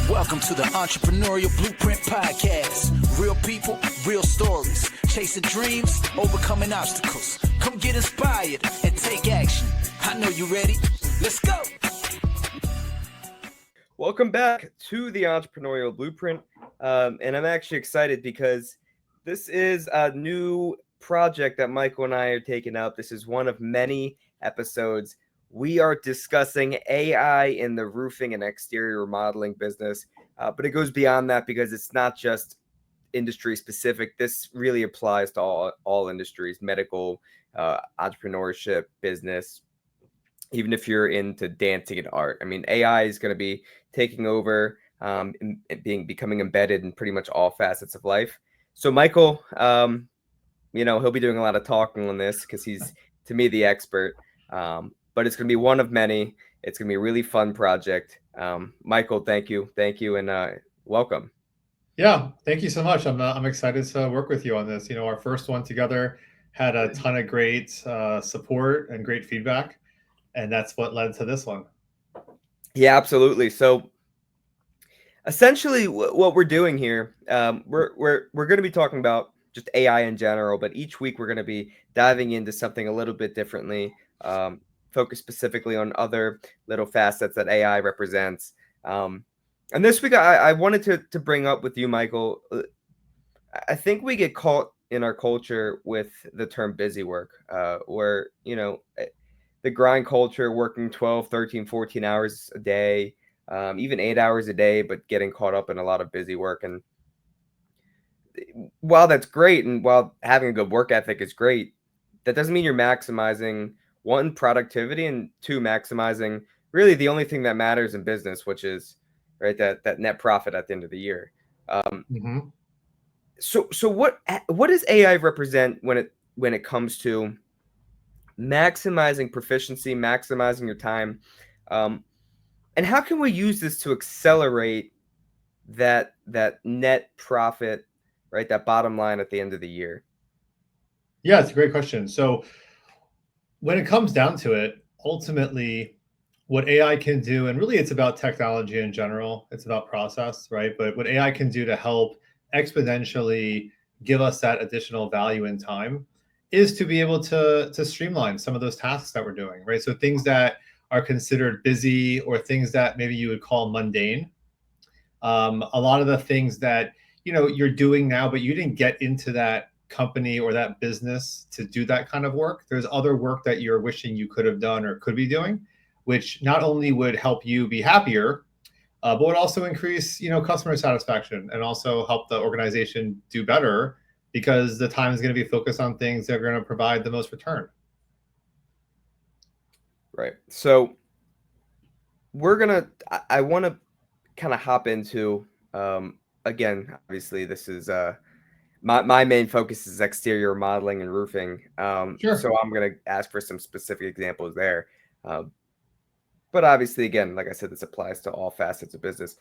Welcome to the Entrepreneurial Blueprint podcast. Real people, real stories. Chasing dreams, overcoming obstacles. Come get inspired and take action. I know you ready. Let's go. Welcome back to the Entrepreneurial Blueprint. And I'm actually excited because this is a new project that Michael and I are taking up. This is one of many episodes. We are discussing AI in the roofing and exterior remodeling business, but it goes beyond that because it's not just industry specific. This really applies to all industries, medical, entrepreneurship, business, even if you're into dancing and art. I mean, AI is going to be taking over, and becoming embedded in pretty much all facets of life. So Michael, he'll be doing a lot of talking on this because he's, to me, the expert. But it's going to be one of many. It's going to be a really fun project. Michael, thank you, and welcome. Yeah, thank you so much. I'm excited to work with you on this. You know, our first one together had a ton of great support and great feedback, and that's what led to this one. Yeah, absolutely. So essentially, what we're doing here, we're going to be talking about just AI in general, but each week we're going to be diving into something a little bit differently. Focus specifically on other little facets that AI represents. And this week, I wanted to bring up with you, Michael, I think we get caught in our culture with the term busy work, where, the grind culture, working 12, 13, 14 hours a day, even 8 hours a day, but getting caught up in a lot of busy work. And while that's great, and while having a good work ethic is great, that doesn't mean you're maximizing, one, productivity, and two, maximizing really the only thing that matters in business, which is that net profit at the end of the year. So what does AI represent when it comes to maximizing proficiency, maximizing your time, and how can we use this to accelerate that net profit, that bottom line at the end of the year? Yeah, it's a great question. So when it comes down to it, ultimately, what AI can do, and really it's about technology in general, it's about process, right? But what AI can do to help exponentially give us that additional value in time is to be able to streamline some of those tasks that we're doing, right? So things that are considered busy or things that maybe you would call mundane. A lot of the things that, you're doing now, but you didn't get into that company or that business to do that kind of work. There's other work that you're wishing you could have done or could be doing, which not only would help you be happier, but would also increase, customer satisfaction and also help the organization do better because the time is going to be focused on things that are going to provide the most return. Right. So I want to kind of hop into, again, obviously this is, my main focus is exterior modeling and roofing. Sure. So I'm going to ask for some specific examples there. But obviously, again, like I said, this applies to all facets of business.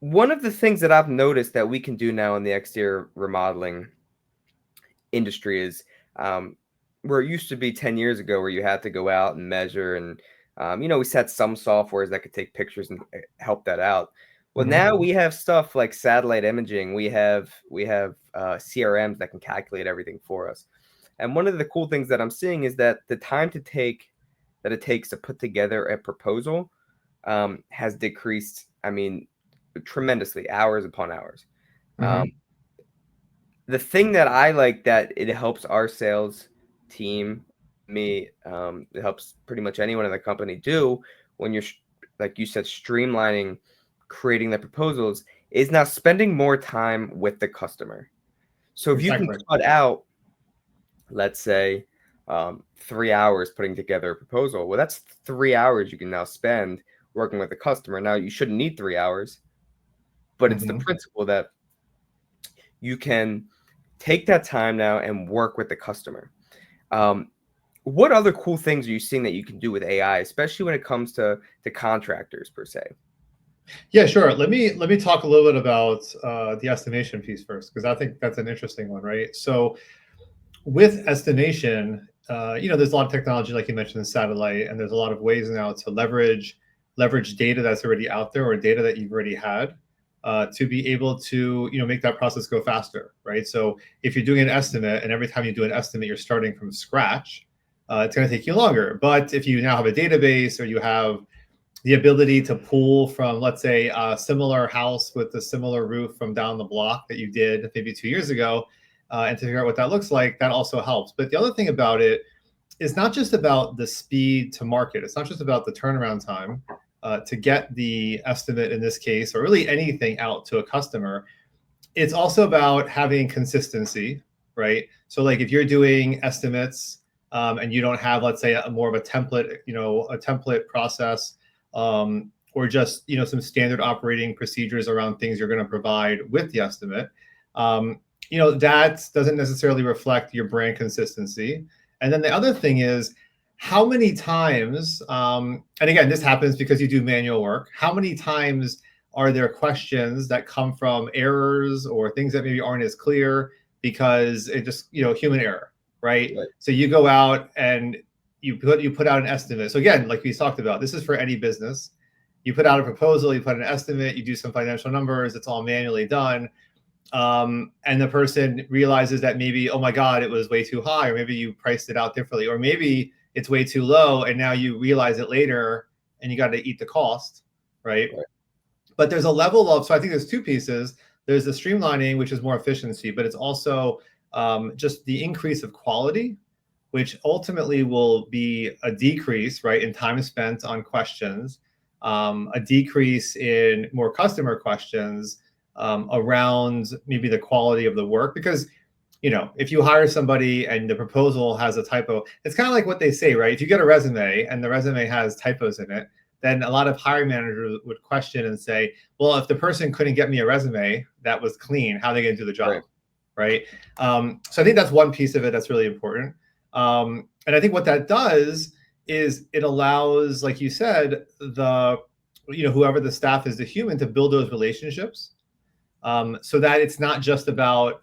One of the things that I've noticed that we can do now in the exterior remodeling industry is, where it used to be 10 years ago where you had to go out and measure and, we had some softwares that could take pictures and help that out. Well, now we have stuff like satellite imaging. We have CRMs that can calculate everything for us. And one of the cool things that I'm seeing is that the time that it takes to put together a proposal has decreased, tremendously, hours upon hours. The thing that I like that it helps our sales team, it helps pretty much anyone in the company do when you're, like you said, streamlining, creating the proposals, is now spending more time with the customer. So if you can cut out, let's say, 3 hours putting together a proposal, well, that's 3 hours you can now spend working with the customer. Now, you shouldn't need 3 hours, but it's the principle that you can take that time now and work with the customer. What other cool things are you seeing that you can do with AI, especially when it comes to contractors per se? Yeah, sure. Let me talk a little bit about the estimation piece first, because I think that's an interesting one, right? So with estimation, there's a lot of technology, like you mentioned, in satellite, and there's a lot of ways now to leverage leverage data that's already out there or data that you've already had to be able to, make that process go faster, right? So if you're doing an estimate and every time you do an estimate, you're starting from scratch, it's going to take you longer. But if you now have a database or you have the ability to pull from, let's say, a similar house with a similar roof from down the block that you did maybe 2 years ago, and to figure out what that looks like, that also helps. But the other thing about it is not just about the speed to market. It's not just about the turnaround time to get the estimate in this case, or really anything out to a customer. It's also about having consistency, right? So like if you're doing estimates and you don't have, let's say, more of a template, a template process, or just, some standard operating procedures around things you're going to provide with the estimate, that doesn't necessarily reflect your brand consistency. And then the other thing is, how many times, and again, this happens because you do manual work, how many times are there questions that come from errors or things that maybe aren't as clear because it just, human error, right? So you go out and you put out an estimate. So again, like we talked about, this is for any business. You put out a proposal, you put an estimate, you do some financial numbers, it's all manually done. And the person realizes that maybe, oh my God, it was way too high, or maybe you priced it out differently, or maybe it's way too low, and now you realize it later and you got to eat the cost, right? But there's a level of, so I think there's two pieces. There's the streamlining, which is more efficiency, but it's also just the increase of quality, which ultimately will be a decrease, right, in time spent on questions, a decrease in more customer questions around maybe the quality of the work. Because, if you hire somebody and the proposal has a typo, it's kind of like what they say, right? If you get a resume and the resume has typos in it, then a lot of hiring managers would question and say, well, if the person couldn't get me a resume that was clean, how are they going to do the job, right? So I think that's one piece of it that's really important. And I think what that does is it allows, like you said, whoever the staff is, the human, to build those relationships, so that it's not just about,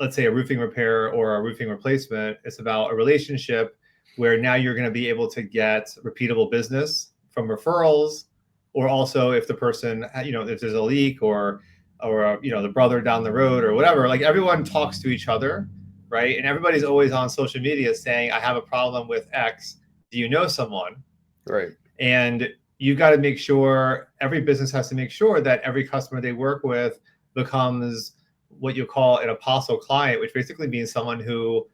let's say, a roofing repair or a roofing replacement. It's about a relationship where now you're going to be able to get repeatable business from referrals, or also if the person, if there's a leak or the brother down the road or whatever, like everyone talks to each other, right? And everybody's always on social media saying, I have a problem with X. Do you know someone? Right. And you got to make sure, every business has to make sure that every customer they work with becomes what you call an apostle client, which basically means someone who,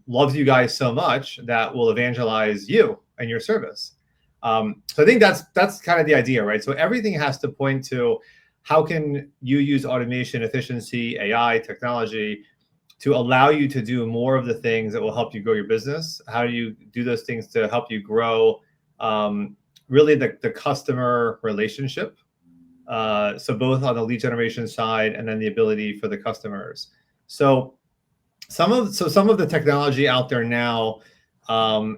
loves you guys so much that will evangelize you and your service. So I think that's kind of the idea, right? So everything has to point to how can you use automation, efficiency, AI, technology to allow you to do more of the things that will help you grow your business. How do you do those things to help you grow really the customer relationship? So both on the lead generation side and then the ability for the customers. So some of the technology out there now,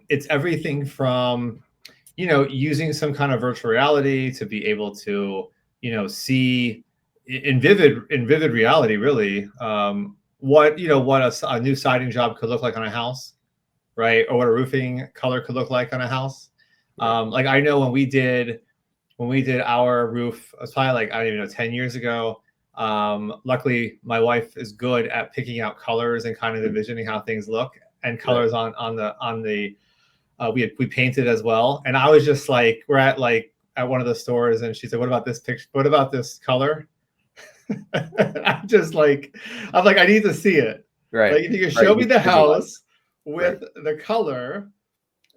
it's everything from, using some kind of virtual reality to be able to, see in vivid reality, really, what a new siding job could look like on a house, right? Or what a roofing color could look like on a house. Like I know when we did our roof, it was probably like, I don't even know, 10 years ago. Luckily, my wife is good at picking out colors and kind of envisioning how things look, and colors on the we painted as well. And I was just like, we're at one of the stores, and she said, "What about this picture? What about this color?" I'm like, I need to see it. Right. Like if you can show me the house with the color,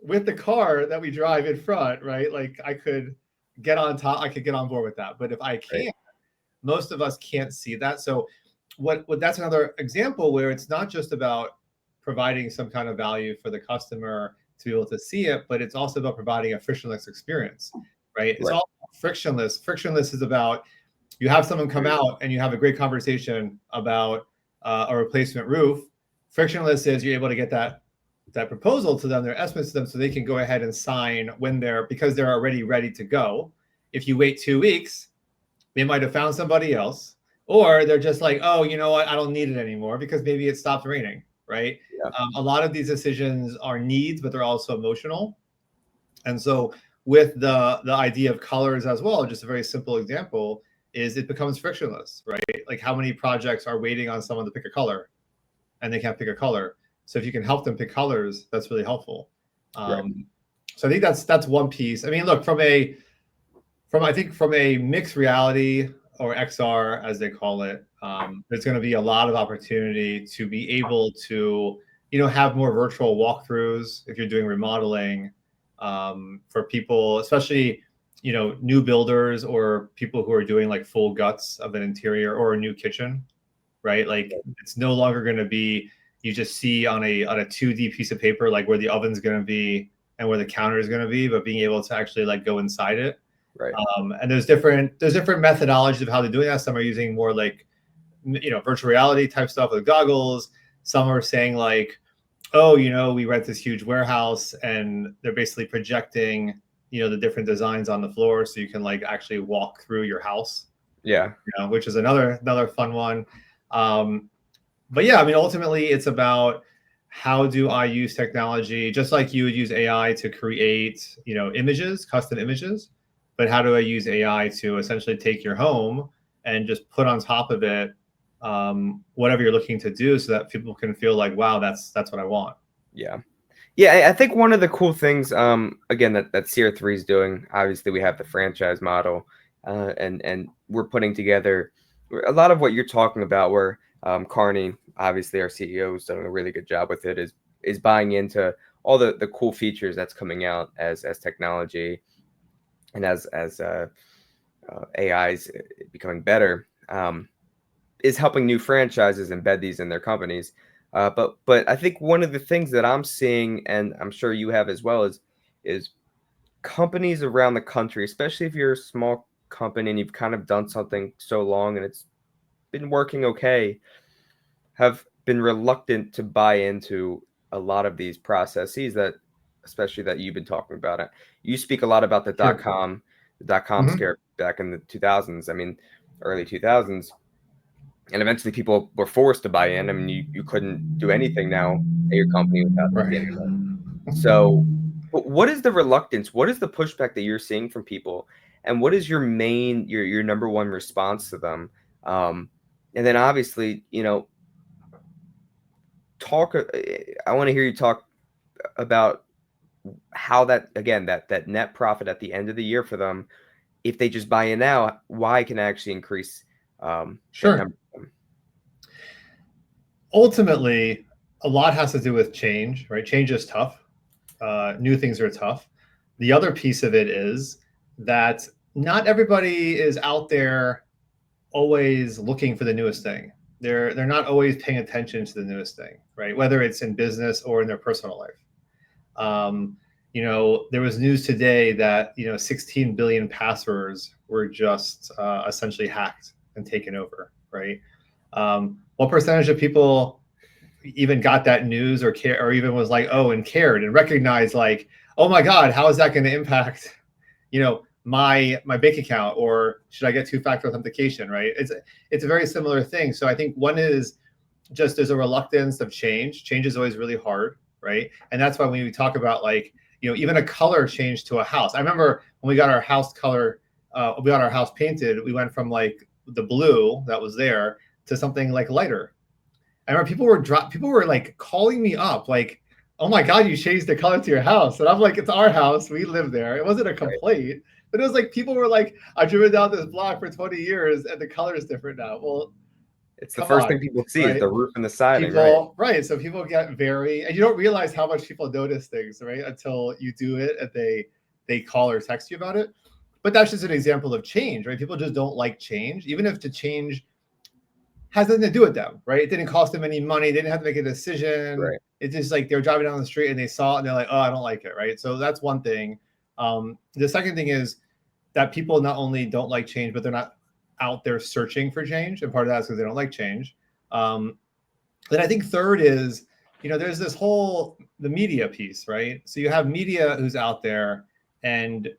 with the car that we drive in front, right? Like I could get on board with that. But if I can't, most of us can't see that. So what that's another example where it's not just about providing some kind of value for the customer to be able to see it, but it's also about providing a frictionless experience, right? It's all frictionless. Frictionless is about, you have someone come out and you have a great conversation about a replacement roof. Frictionless is you're able to get that proposal to them, their estimates to them, so they can go ahead and sign because they're already ready to go. If you wait 2 weeks, they might have found somebody else, or they're just like, oh, you know what, I don't need it anymore because maybe it stopped raining, right? Yeah. A lot of these decisions are needs, but they're also emotional. And so with the idea of colors as well, just a very simple example is it becomes frictionless, right? Like how many projects are waiting on someone to pick a color and they can't pick a color. So if you can help them pick colors, that's really helpful. So I think that's one piece. I mean, look, from a mixed reality or XR, as they call it, there's going to be a lot of opportunity to be able to, have more virtual walkthroughs if you're doing remodeling, for people, especially, new builders or people who are doing like full guts of an interior or a new kitchen, right? Like it's no longer going to be, you just see on a 2D piece of paper, like where the oven's going to be and where the counter is going to be, but being able to actually like go inside it. Right. And there's different methodologies of how they're doing that. Some are using more like, virtual reality type stuff with goggles. Some are saying like, oh, we rent this huge warehouse and they're basically projecting, the different designs on the floor so you can like actually walk through your house. Yeah. Which is another fun one. But yeah, I mean, ultimately it's about how do I use technology, just like you would use AI to create, images, custom images, but how do I use AI to essentially take your home and just put on top of it whatever you're looking to do so that people can feel like, wow, that's what I want. Yeah. Yeah, I think one of the cool things, again, that CR3 is doing, obviously we have the franchise model, and we're putting together a lot of what you're talking about where Carney, obviously our CEO, is doing a really good job with it, is buying into all the cool features that's coming out as technology and as AI's becoming better, is helping new franchises embed these in their companies. But I think one of the things that I'm seeing, and I'm sure you have as well, is companies around the country, especially if you're a small company and you've kind of done something so long and it's been working okay, have been reluctant to buy into a lot of these processes that, especially that you've been talking about. It. You speak a lot about the .com scare back in the 2000s. I mean, early 2000s. And eventually people were forced to buy in. I mean, you couldn't do anything now at your company without getting it. So but what is the reluctance? What is the pushback that you're seeing from people? And what is your main, your number one response to them? And then obviously, I want to hear you talk about how that, again, that net profit at the end of the year for them, if they just buy in now, why can actually increase Sure. Ultimately, a lot has to do with change, right? Change is tough. New things are tough. The other piece of it is that not everybody is out there always looking for the newest thing. They're not always paying attention to the newest thing, right? Whether it's in business or in their personal life. There was news today that 16 billion passwords were just essentially hacked and taken over, right? What percentage of people even got that news or care, or even was like, oh, and cared and recognized like, oh my God, how is that going to impact, my bank account, or should I get two-factor authentication, right? It's a very similar thing. So I think one is just there's a reluctance of change. Change is always really hard, right? And that's why when we talk about like, even a color change to a house. I remember when we got our house color, we got our house painted, we went from like the blue that was there to something like lighter. I remember people were like calling me up like, oh my God, you changed the color to your house. And I'm like, it's our house. We live there. It wasn't a complaint, but it was like, people were like, I've driven down this block for 20 years and the color is different now. Well, it's the first thing people see, right? Is the roof and the siding, right? So people get and you don't realize how much people notice things, right? Until you do it and they call or text you about it. But that's just an example of change, right? People just don't like change, even if the change has nothing to do with them, right? It didn't cost them any money. They didn't have to make a decision. Right. It's just like they were driving down the street and they saw it and they're like, oh, I don't like it, right? So that's one thing. The second thing is that people not only don't like change, but they're not out there searching for change. And part of that is because they don't like change. Then I think third is, there's this the media piece, right? So you have media who's out there and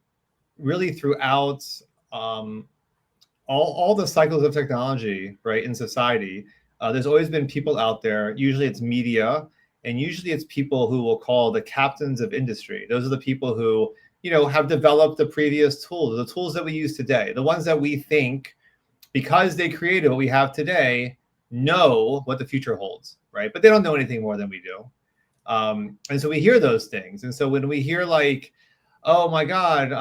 really throughout all the cycles of technology, right, in society, there's always been people out there. Usually it's media, and usually it's people who we'll call the captains of industry. Those are the people who have developed the previous tools, the tools that we use today, the ones that we think, because they created what we have today, know what the future holds, right? But they don't know anything more than we do. And so we hear those things. And so when we hear like, oh my God,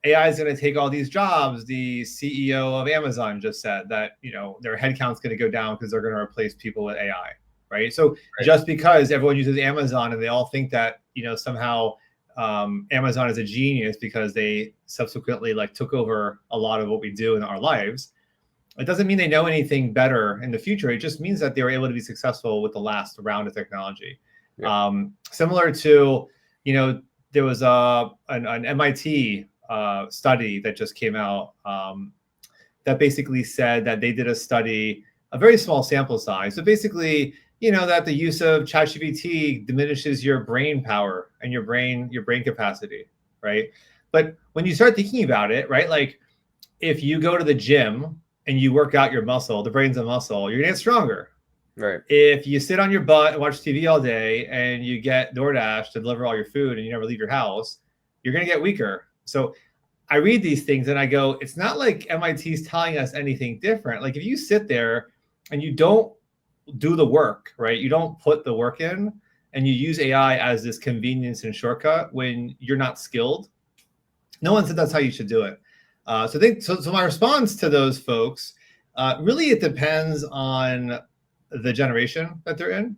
AI is going to take all these jobs. The CEO of Amazon just said that, their headcount's going to go down because they're going to replace people with AI, right? So just because everyone uses Amazon and they all think that, somehow Amazon is a genius because they subsequently like took over a lot of what we do in our lives, it doesn't mean they know anything better in the future. It just means that they were able to be successful with the last round of technology. Yeah. Similar to, there was an MIT study that just came out that basically said that they did a study, a very small sample size. So basically, that the use of ChatGPT diminishes your brain power and your brain capacity, right? But when you start thinking about it, right, like if you go to the gym and you work out your muscle, the brain's a muscle, you're gonna get stronger. Right. If you sit on your butt and watch TV all day and you get DoorDash to deliver all your food and you never leave your house, you're gonna get weaker. So I read these things and I go, it's not like MIT's telling us anything different. Like if you sit there and you don't do the work, right? You don't put the work in and you use AI as this convenience and shortcut when you're not skilled. No one said that's how you should do it. So my response to those folks, really it depends on the generation that they're in.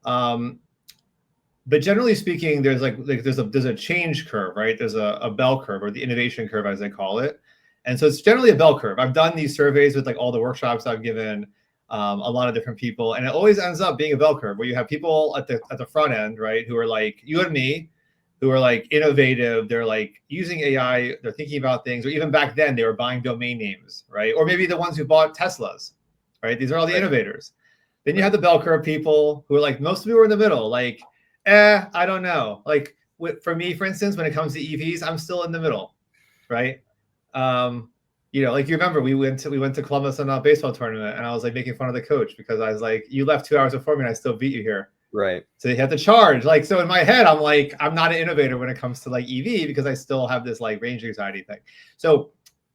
But generally speaking, there's a change curve, right? There's a bell curve, or the innovation curve as they call it. And so it's generally a bell curve. I've done these surveys with like all the workshops I've given, a lot of different people, and it always ends up being a bell curve where you have people at the front end, right, who are like you and me, who are like innovative. They're like using AI, they're thinking about things, or even back then they were buying domain names, right? Or maybe the ones who bought Teslas, right? These are all the innovators. Then you have the bell curve people who are like, most of you are in the middle, like, I don't know. Like for me, for instance, when it comes to EVs, I'm still in the middle, right? Like you remember we went to Columbus on a baseball tournament, and I was like making fun of the coach because I was like, you left 2 hours before me and I still beat you here. Right. So you have to charge. Like, so in my head, I'm like, I'm not an innovator when it comes to like EV because I still have this like range anxiety thing. So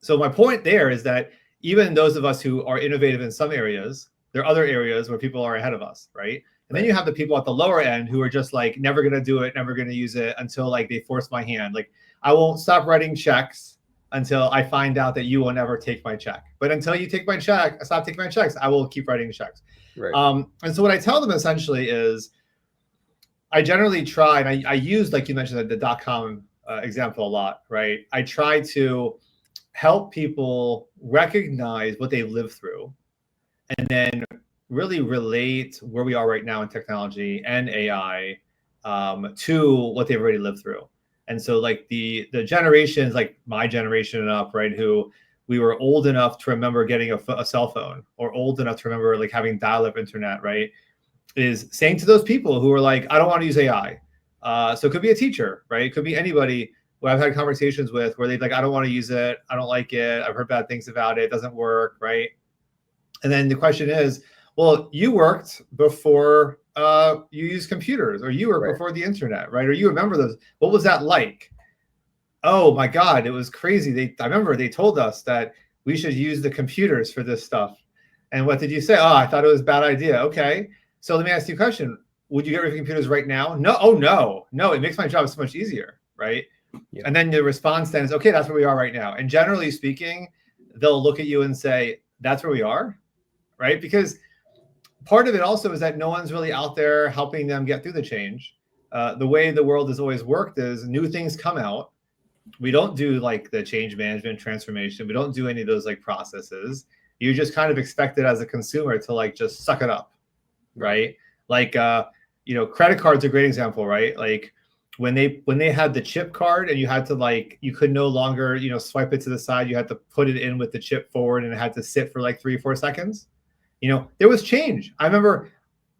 my point there is that even those of us who are innovative in some areas, there are other areas where people are ahead of us, right? And then you have the people at the lower end who are just like, never going to do it, never going to use it until like they force my hand. Like, I won't stop writing checks until I find out that you will never take my check. But until you take my check, stop taking my checks, I will keep writing checks. Right. And so what I tell them essentially is, I generally try, and I use, like you mentioned, the .com example a lot, right? I try to help people recognize what they live through and then really relate where we are right now in technology and AI to what they've already lived through. And so like the generations, like my generation and up, right, who we were old enough to remember getting a cell phone, or old enough to remember like having dial-up internet, right, is saying to those people who are like, I don't want to use AI. So it could be a teacher, right? It could be anybody who I've had conversations with where they're like, I don't want to use it. I don't like it. I've heard bad things about it. It doesn't work, right? And then the question is, well, you worked before you used computers, or you worked before the internet, right? Or you remember those. What was that like? Oh my God, it was crazy. I remember they told us that we should use the computers for this stuff. And what did you say? Oh, I thought it was a bad idea. Okay. So let me ask you a question. Would you get rid of computers right now? No. Oh, no. It makes my job so much easier, right? Yeah. And then the response then is, okay, that's where we are right now. And generally speaking, they'll look at you and say, that's where we are, right? Because part of it also is that no one's really out there helping them get through the change. The way the world has always worked is new things come out. We don't do like the change management transformation. We don't do any of those like processes. You just kind of expect it as a consumer to like just suck it up, right? Like, credit card's a great example, right? Like when they had the chip card and you had to like, you could no longer, swipe it to the side. You had to put it in with the chip forward and it had to sit for like 3 or 4 seconds. There was change. I remember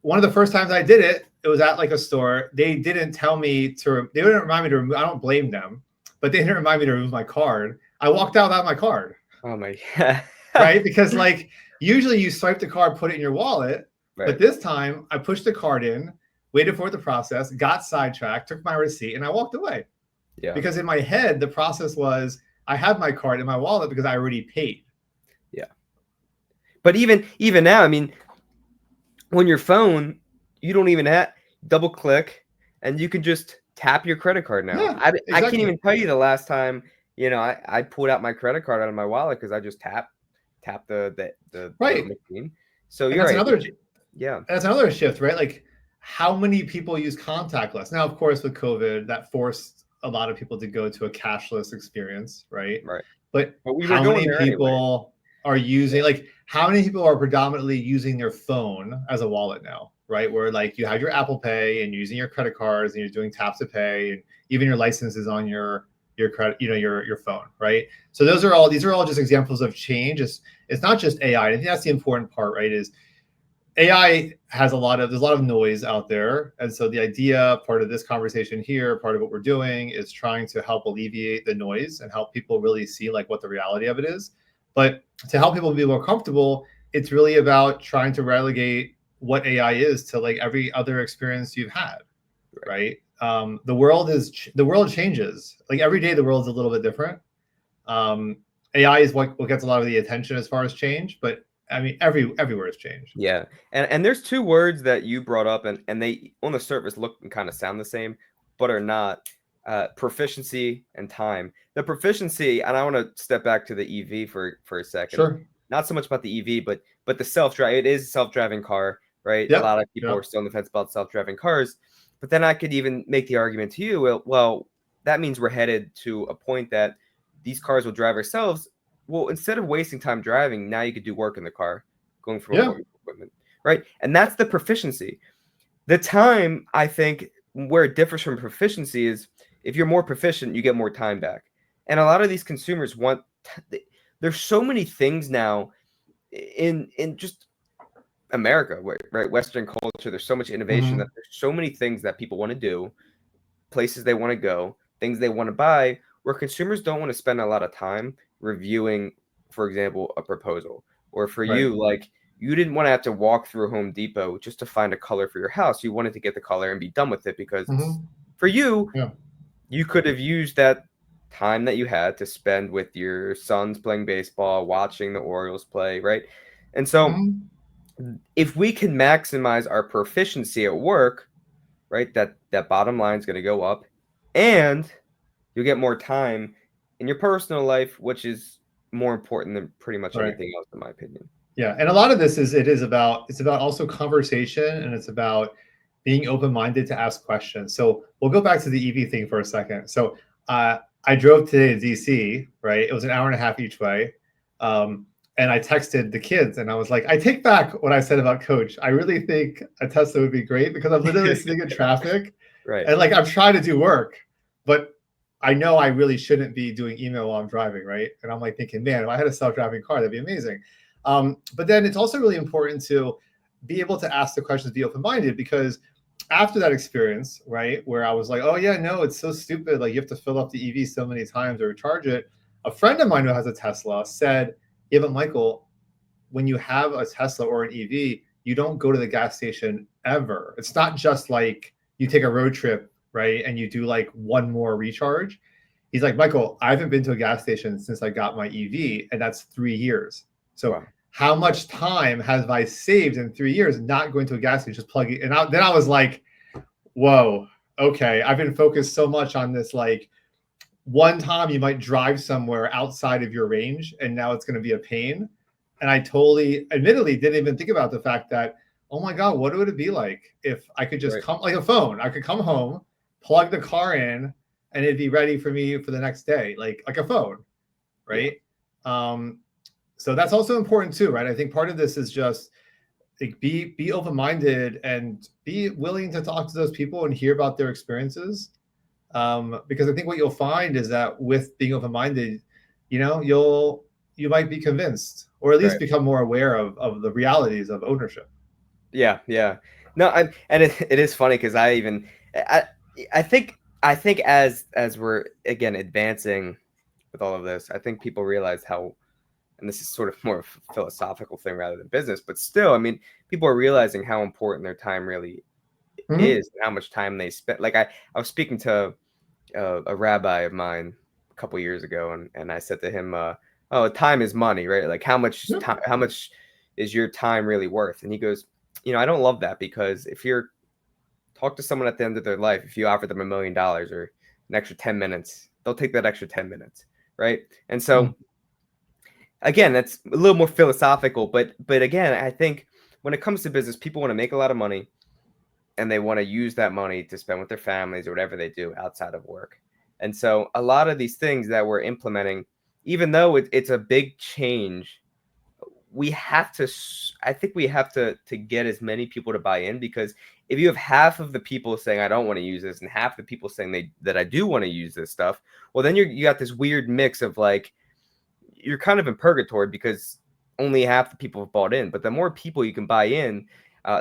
one of the first times I did it, it was at like a store. They didn't tell me they didn't remind me to remove, I don't blame them, but they didn't remind me to remove my card. I walked out without my card. Oh my God. Right? Because like usually you swipe the card, put it in your wallet. Right. But this time I pushed the card in, waited for it to process, got sidetracked, took my receipt, and I walked away. Yeah. Because in my head, the process was I have my card in my wallet because I already paid. Yeah. But even now, I mean, on your phone, you don't even have double click and you can just tap your credit card now. Yeah, I can't exactly. even tell you the last time, I pulled out my credit card out of my wallet because I just tap the Right. machine. So And you're right. that's another shift, right? Like how many people use contactless? Now, of course, with COVID, that forced a lot of people to go to a cashless experience, right? Right. But But we were how going many there anyway. people are using, like, how many people are predominantly using their phone as a wallet now, right? Where like you have your Apple Pay and you're using your credit cards and you're doing tap to pay, and even your license is on your credit, your phone, right? So these are all just examples of change. It's not just AI. I think that's the important part, right? Is AI has there's a lot of noise out there. And so the idea, part of this conversation here, part of what we're doing is trying to help alleviate the noise and help people really see like what the reality of it is. But to help people be more comfortable, it's really about trying to relegate what AI is to like every other experience you've had, right? The world changes. Like every day, the world's a little bit different. AI is what gets a lot of the attention as far as change, but I mean, everywhere has changed. Yeah. And there's two words that you brought up and they on the surface look and kind of sound the same, but are not. Proficiency and time. The proficiency, and I want to step back to the EV for a second. Sure. Not so much about the EV, but the self-drive. It is a self-driving car, right? Yep. A lot of people are still on the fence about self-driving cars. But then I could even make the argument to you, well, that means we're headed to a point that these cars will drive ourselves. Well, instead of wasting time driving, now you could do work in the car, going from appointment to appointment, right? And that's the proficiency. The time, I think, where it differs from proficiency is if you're more proficient, you get more time back. And a lot of these consumers want, there's so many things now in just America, right? Western culture, there's so much innovation that there's so many things that people want to do, places they want to go, things they want to buy, where consumers don't want to spend a lot of time reviewing, for example, a proposal. Or for you, like you didn't want to have to walk through Home Depot just to find a color for your house. You wanted to get the color and be done with it because for you, you could have used that time that you had to spend with your sons playing baseball, watching the Orioles play, right? And so if we can maximize our proficiency at work, right, that bottom line is going to go up and you'll get more time in your personal life, which is more important than pretty much anything else, in my opinion. Yeah. And a lot of this it's about also conversation, and it's about being open-minded to ask questions. So we'll go back to the EV thing for a second. So I drove today to DC, right? It was an hour and a half each way. And I texted the kids and I was like, I take back what I said about Coach. I really think a Tesla would be great because I'm literally sitting in traffic. Right. And like, I'm trying to do work, but I know I really shouldn't be doing email while I'm driving, right? And I'm like thinking, man, if I had a self-driving car, that'd be amazing. But then it's also really important to be able to ask the questions, be open-minded, because after that experience, right, where I was like, oh yeah, no, it's so stupid. Like you have to fill up the EV so many times or recharge it. A friend of mine who has a Tesla said, yeah, but Michael, when you have a Tesla or an EV, you don't go to the gas station ever. It's not just like you take a road trip, right, and you do like one more recharge. He's like, Michael, I haven't been to a gas station since I got my EV, and that's 3 years. So how much time have I saved in 3 years not going to a gas station, just plugging? And then I was like, whoa, okay. I've been focused so much on this, like one time you might drive somewhere outside of your range, and now it's going to be a pain. And I totally, admittedly, didn't even think about the fact that, oh my God, what would it be like if I could just come, like a phone, I could come home, plug the car in, and it'd be ready for me for the next day, like a phone, right? So that's also important too, right? I think part of this is just like be open-minded and be willing to talk to those people and hear about their experiences. Because I think what you'll find is that with being open-minded, you might be convinced, or at least become more aware of the realities of ownership. Yeah. No, and it is funny because I think as we're again advancing with all of this, I think people realize how, and this is sort of more of a philosophical thing rather than business, but still, I mean, people are realizing how important their time really is and how much time they spend. Like I was speaking to a rabbi of mine a couple years ago, and I said to him, "Oh, time is money, right? Like how much time, how much is your time really worth?" And he goes, I don't love that, because if you're talk to someone at the end of their life, if you offer them $1 million or an extra 10 minutes, they'll take that extra 10 minutes, right? And so again, that's a little more philosophical, but again, I think when it comes to business, people want to make a lot of money, and they want to use that money to spend with their families or whatever they do outside of work. And so a lot of these things that we're implementing, even though it's a big change, I think we have to get as many people to buy in, because if you have half of the people saying I don't want to use this and half the people saying that I do want to use this stuff, well, then you got this weird mix of like, you're kind of in purgatory, because only half the people have bought in. But the more people you can buy in,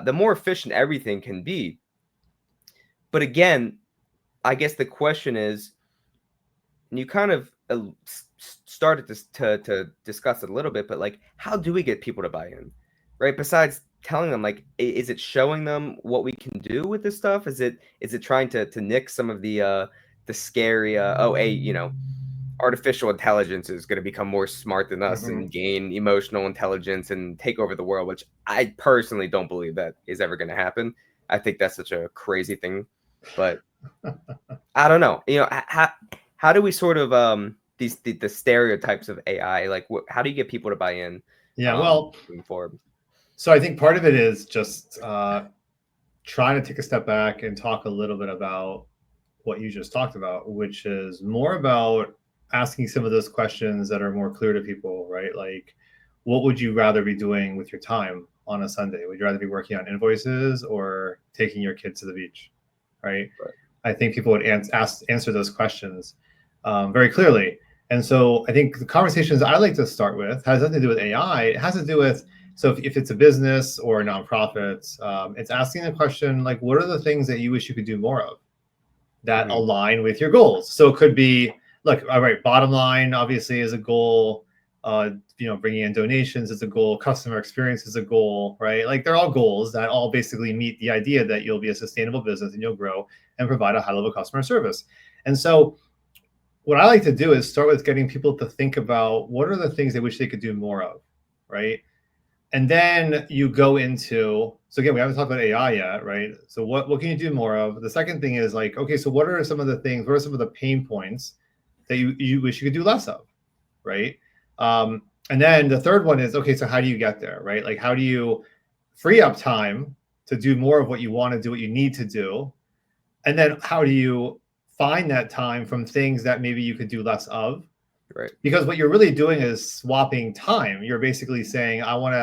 the more efficient everything can be. But again, I guess the question is, and you kind of started to discuss it a little bit, but like, how do we get people to buy in, right? Besides telling them, like, is it showing them what we can do with this stuff? Is it trying to nix some of the scary, artificial intelligence is going to become more smart than us and gain emotional intelligence and take over the world, which I personally don't believe that is ever going to happen. I think that's such a crazy thing, but I don't know. How do we sort of the stereotypes of AI? Like, how do you get people to buy in? Yeah, well, moving forward. So I think part of it is just trying to take a step back and talk a little bit about what you just talked about, which is more about asking some of those questions that are more clear to people, right? Like, what would you rather be doing with your time on a Sunday? Would you rather be working on invoices or taking your kids to the beach, right? I think people would answer those questions very clearly. And so I think the conversations I like to start with has nothing to do with AI. It has to do with, so if it's a business or a nonprofit, it's asking the question, like, what are the things that you wish you could do more of that align with your goals? So it could be, look, all right, bottom line obviously is a goal. Bringing in donations is a goal. Customer experience is a goal, right? Like, they're all goals that all basically meet the idea that you'll be a sustainable business and you'll grow and provide a high level customer service. And so what I like to do is start with getting people to think about what are the things they wish they could do more of, right? And then you go into, so again, we haven't talked about AI yet, right? So what can you do more of? The second thing is like, okay, so what are some of the things, what are some of the pain points that you wish you could do less of, right? And then the third one is, okay, so how do you get there, right? Like, how do you free up time to do more of what you want to do, what you need to do? And then how do you find that time from things that maybe you could do less of? Right. Because what you're really doing is swapping time. You're basically saying, I want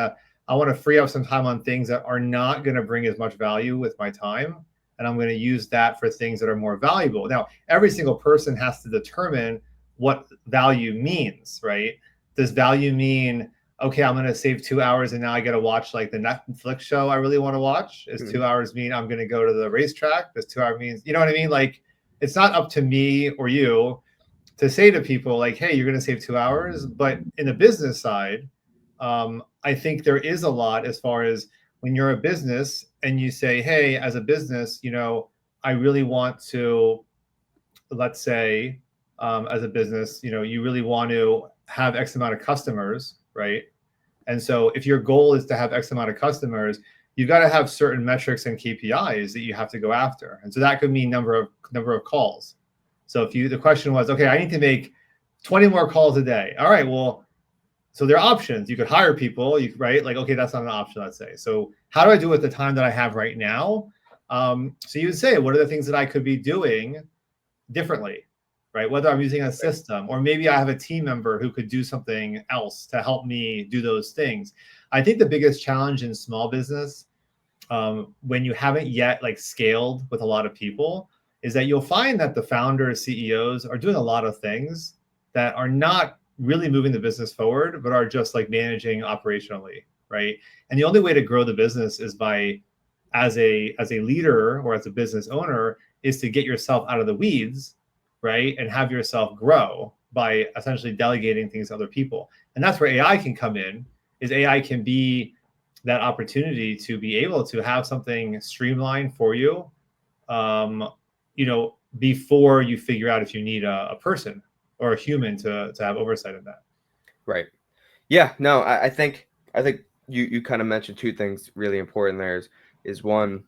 to free up some time on things that are not going to bring as much value with my time, and I'm going to use that for things that are more valuable. Now, every single person has to determine what value means, right? Does value mean, okay, I'm going to save 2 hours and now I get to watch like the Netflix show I really want to watch? Does 2 hours mean I'm going to go to the racetrack? Does 2 hours mean, you know what I mean? Like, it's not up to me or you to say to people like, hey, you're going to save 2 hours. But in the business side, I think there is a lot as far as when you're a business and you say, hey, as a business, I really want to, let's say, as a business, you really want to have X amount of customers, right? And so if your goal is to have X amount of customers, you've got to have certain metrics and KPIs that you have to go after. And so that could mean number of calls. So if the question was, okay, I need to make 20 more calls a day. All right, well, so there are options. You could hire people, right? Like, okay, that's not an option, let's say. So how do I do it with the time that I have right now? So you would say, what are the things that I could be doing differently, right? Whether I'm using a system or maybe I have a team member who could do something else to help me do those things. I think the biggest challenge in small business, when you haven't yet like scaled with a lot of people, is that you'll find that the founders, CEOs are doing a lot of things that are not really moving the business forward, but are just like managing operationally, right? And the only way to grow the business is by, as a leader or as a business owner, is to get yourself out of the weeds, right? And have yourself grow by essentially delegating things to other people. And that's where AI can come in, is AI can be that opportunity to be able to have something streamlined for you, before you figure out if you need a person or a human to have oversight of that. Right. Yeah. No, I think you kind of mentioned two things really important there. Is one,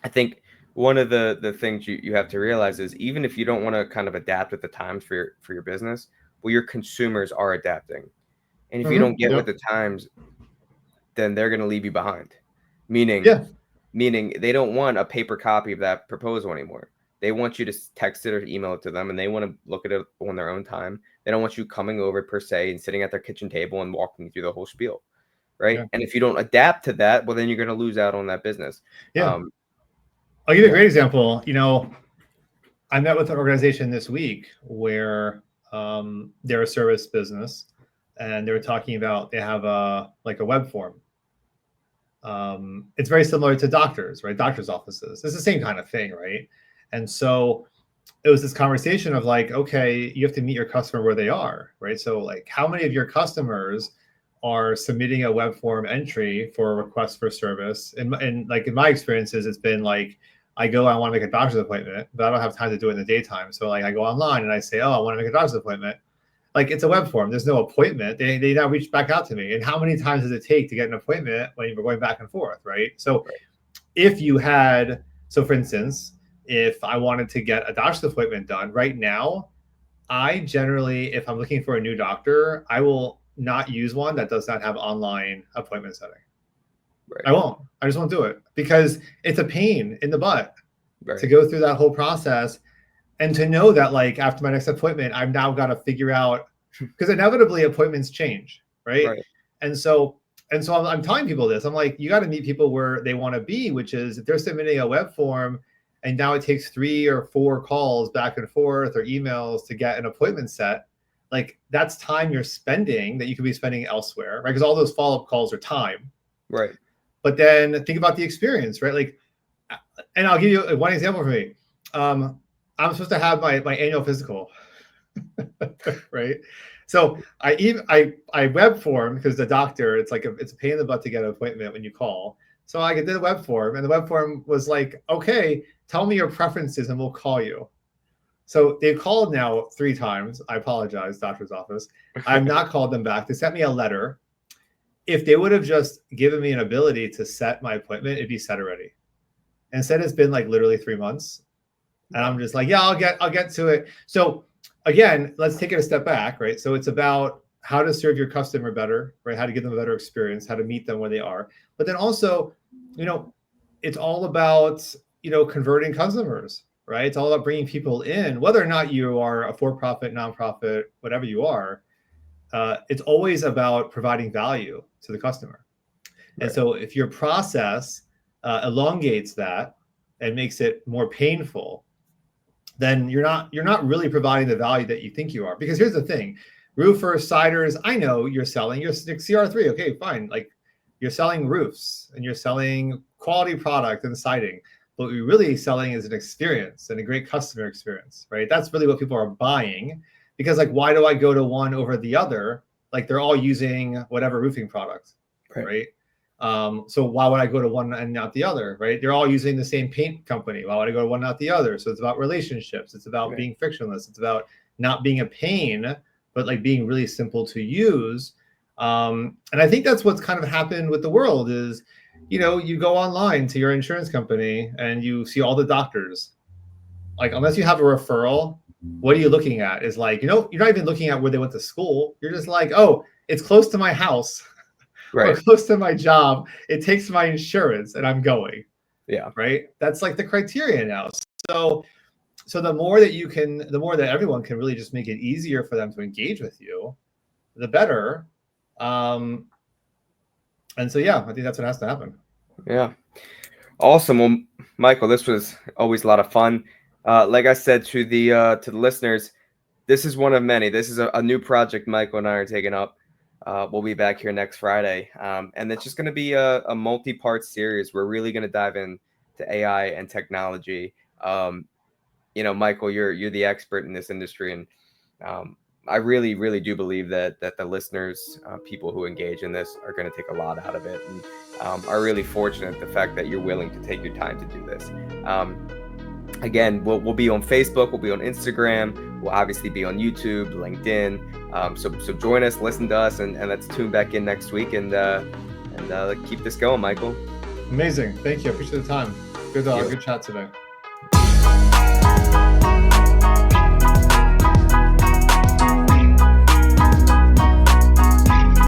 I think one of the things you have to realize is even if you don't want to kind of adapt with the times for your business, well, your consumers are adapting. And if you don't get with Yep. the times, then they're going to leave you behind. Meaning Yeah. they don't want a paper copy of that proposal anymore. They want you to text it or email it to them, and they want to look at it on their own time. They don't want you coming over per se and sitting at their kitchen table and walking through the whole spiel, right? Yeah. And if you don't adapt to that, well, then you're going to lose out on that business. Yeah. I'll give you a great example. I met with an organization this week where they're a service business, and they were talking about they have a web form. It's very similar to doctors, right? Doctors' offices. It's the same kind of thing, right? And so it was this conversation of like, okay, you have to meet your customer where they are, right? So like, how many of your customers are submitting a web form entry for a request for service? And like in my experiences, it's been like, I want to make a doctor's appointment, but I don't have time to do it in the daytime. So like I go online and I say, oh, I want to make a doctor's appointment. Like it's a web form. There's no appointment. They now reach back out to me. And how many times does it take to get an appointment when you're going back and forth, right? So if you had, so for instance, if I wanted to get a doctor's appointment done right now, I generally, if I'm looking for a new doctor, I will not use one that does not have online appointment setting. Right. I won't. I just won't do it because it's a pain in the butt to go through that whole process. And to know that like after my next appointment, I've now got to figure out, because inevitably appointments change, right? And so I'm telling people this. I'm like, you got to meet people where they want to be, which is if they're submitting a web form and now it takes 3 or 4 calls back and forth or emails to get an appointment set, like that's time you're spending that you could be spending elsewhere, right? Because all those follow-up calls are time. Right. But then think about the experience, right? Like, and I'll give you one example for me. I'm supposed to have my annual physical, right? So I web form because the doctor, it's a pain in the butt to get an appointment when you call. So I did a web form, and the web form was like, okay, tell me your preferences and we'll call you. So they've called now 3 times. I apologize, doctor's office. I've not called them back. They sent me a letter. If they would have just given me an ability to set my appointment, it'd be set already. Instead, it's been like literally 3 months. And I'm just like, yeah, I'll get to it. So again, let's take it a step back, right? So it's about how to serve your customer better, right? How to give them a better experience, how to meet them where they are. But then also, it's all about, converting customers, right? It's all about bringing people in, whether or not you are a for-profit, nonprofit, whatever you are. It's always about providing value to the customer. And so if your process elongates that and makes it more painful, then you're not really providing the value that you think you are. Because here's the thing, roofers, siders, I know you're selling your CR3. Okay, fine. Like you're selling roofs and you're selling quality product and siding. But what you're really selling is an experience and a great customer experience, right? That's really what people are buying. Because like, why do I go to one over the other? Like they're all using whatever roofing product, right? So why would I go to one and not the other, right? They're all using the same paint company. Why would I go to one, not the other? So it's about relationships. It's about being frictionless. It's about not being a pain, but like being really simple to use. And I think that's what's kind of happened with the world is, you go online to your insurance company and you see all the doctors. Like, unless you have a referral, what are you looking at? Is like, you're not even looking at where they went to school. You're just like, oh, it's close to my house. Or close to my job, it takes my insurance and I'm going. Yeah. Right. That's like the criteria now. So the more that everyone can really just make it easier for them to engage with you, the better. And so, yeah, I think that's what has to happen. Yeah. Awesome. Well, Michael, this was always a lot of fun. Like I said to the listeners, this is one of many. This is a new project Michael and I are taking up. We'll be back here next Friday. And it's just going to be a multi-part series. We're really going to dive into AI and technology. Michael, you're the expert in this industry. And I really, really do believe that the listeners, people who engage in this are going to take a lot out of it and are really fortunate the fact that you're willing to take your time to do this. Again, we'll be on Facebook, we'll be on Instagram, we'll obviously be on YouTube, LinkedIn. So join us, listen to us, and let's tune back in next week and keep this going, Michael. Amazing. Thank you. I appreciate the time. Good chat today.